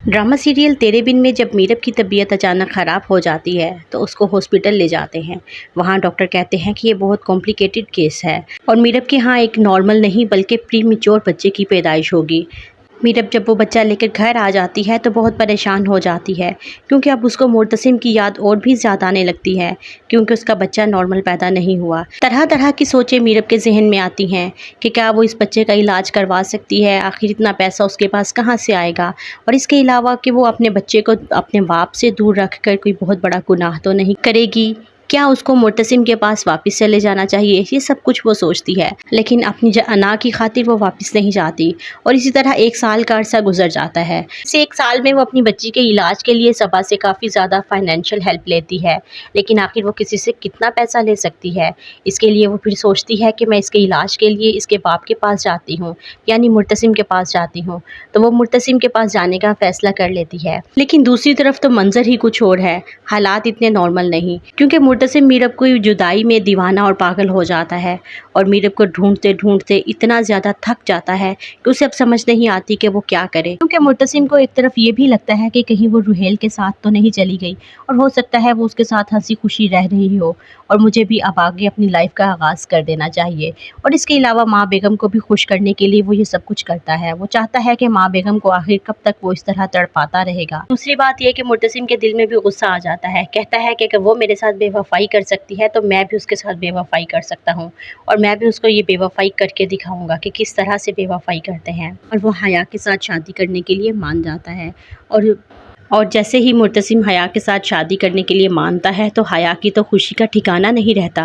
Drama serial तेरे बिन में जब मीरब की तबीयत अचानक ख़राब हो जाती है तो उसको हॉस्पिटल ले जाते हैं। वहाँ डॉक्टर कहते हैं कि ये बहुत कॉम्प्लिकेटेड केस है और मीरब के यहाँ एक नॉर्मल नहीं बल्कि प्री मैच्योर बच्चे की पैदाइश होगी। मीरब जब वो बच्चा लेकर घर आ जाती है तो बहुत परेशान हो जाती है क्योंकि अब उसको मुर्तसिम की याद और भी ज़्यादा आने लगती है क्योंकि उसका बच्चा नॉर्मल पैदा नहीं हुआ। तरह तरह की सोचें मीरब के जहन में आती हैं कि क्या वो इस बच्चे का इलाज करवा सकती है, आखिर इतना पैसा उसके पास कहाँ से आएगा, और इसके अलावा कि वो अपने बच्चे को अपने बाप से दूर रख कर कोई बहुत बड़ा गुनाह तो नहीं करेगी, क्या उसको मुर्तसिम के पास वापस चले जाना चाहिए। ये सब कुछ वो सोचती है लेकिन अपनी अना की खातिर वो वापस नहीं जाती और इसी तरह 1 साल का अरसा गुजर जाता है। इस 1 साल में वो अपनी बच्ची के इलाज के लिए सबा से काफ़ी ज़्यादा फाइनेंशियल हेल्प लेती है, लेकिन आखिर वो किसी से कितना पैसा ले सकती है। इसके लिए वो फिर सोचती है कि मैं इसके इलाज के लिए इसके बाप के पास जाती हूँ, यानी मुर्तसिम के पास जाती हूँ। तो वो मुर्तसिम के पास जाने का फैसला कर लेती है, लेकिन दूसरी तरफ तो मंजर ही कुछ और है। हालात इतने नॉर्मल नहीं, क्योंकि मुर्तसिम मीरब को जुदाई में दीवाना और पागल हो जाता है और मीरब को ढूंढते ढूंढते इतना ज़्यादा थक जाता है कि उसे अब समझ नहीं आती कि वो क्या करे। क्योंकि मुर्तसिम को एक तरफ ये भी लगता है कि कहीं वो रुहेल के साथ तो नहीं चली गई और हो सकता है वो उसके साथ हंसी खुशी रह रही हो और मुझे भी अब आगे अपनी लाइफ का आगाज़ कर देना चाहिए। और इसके अलावा माँ बेगम को भी खुश करने के लिए वो ये सब कुछ करता है। वो चाहता है कि माँ बेगम को आखिर कब तक वो इस तरह तड़पाता रहेगा। दूसरी बात यह कि मुर्तसिम के दिल में भी गुस्सा आ जाता है। कहता है कि वो मेरे साथ बेवफाई कर सकती है तो मैं भी उसके साथ बेवफाई कर सकता हूँ और मैं भी उसको ये बेवफाई करके दिखाऊंगा कि किस तरह से बेवफाई करते हैं। और वो हया के साथ शादी करने के लिए मान जाता है और जैसे ही मुर्तसिम हया के साथ शादी करने के लिए मानता है तो हया की तो खुशी का ठिकाना नहीं रहता।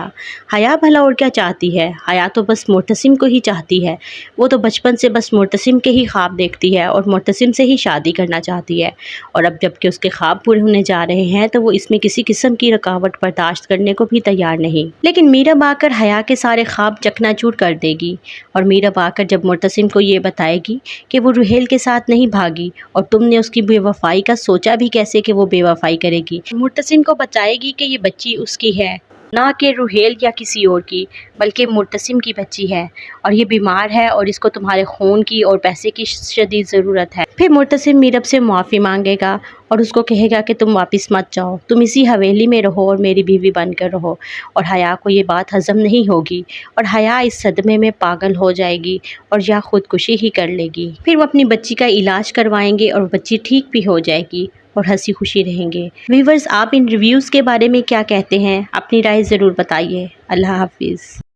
हया भला और क्या चाहती है, हया तो बस मुर्तसिम को ही चाहती है। वो तो बचपन से बस मुर्तसिम के ही ख्वाब देखती है और मुर्तसिम से ही शादी करना चाहती है। और अब जबकि उसके ख्वाब पूरे होने जा रहे हैं तो वो इसमें किसी किस्म की रुकावट बर्दाश्त करने को भी तैयार नहीं। लेकिन मीरब आकर हया के सारे ख्वाब चकनाचूर कर देगी और मीरब आकर जब मुर्तसिम को ये बताएगी कि वो रुहेल के साथ नहीं भागी और तुमने उसकी बेवफाई का सोचा भी कैसे कि वो बेवफाई करेगी, मुर्तसिम को बताएगी कि ये बच्ची उसकी है, ना कि रुहेल या किसी और की, बल्कि मुर्तसिम की बच्ची है और ये बीमार है और इसको तुम्हारे खून की और पैसे की शदीद ज़रूरत है। फिर मुर्तसिम मीरब से मुआफ़ी मांगेगा और उसको कहेगा कि तुम वापस मत जाओ, तुम इसी हवेली में रहो और मेरी बीवी बनकर रहो। और हया को ये बात हज़म नहीं होगी और हया इस सदमे में पागल हो जाएगी और या ख़ुदकुशी ही कर लेगी। फिर वो अपनी बच्ची का इलाज करवाएंगे और बच्ची ठीक भी हो जाएगी और हंसी खुशी रहेंगे। व्यूअर्स, आप इन रिव्यूज़ के बारे में क्या कहते हैं? अपनी राय ज़रूर बताइए। अल्लाह हाफिज़।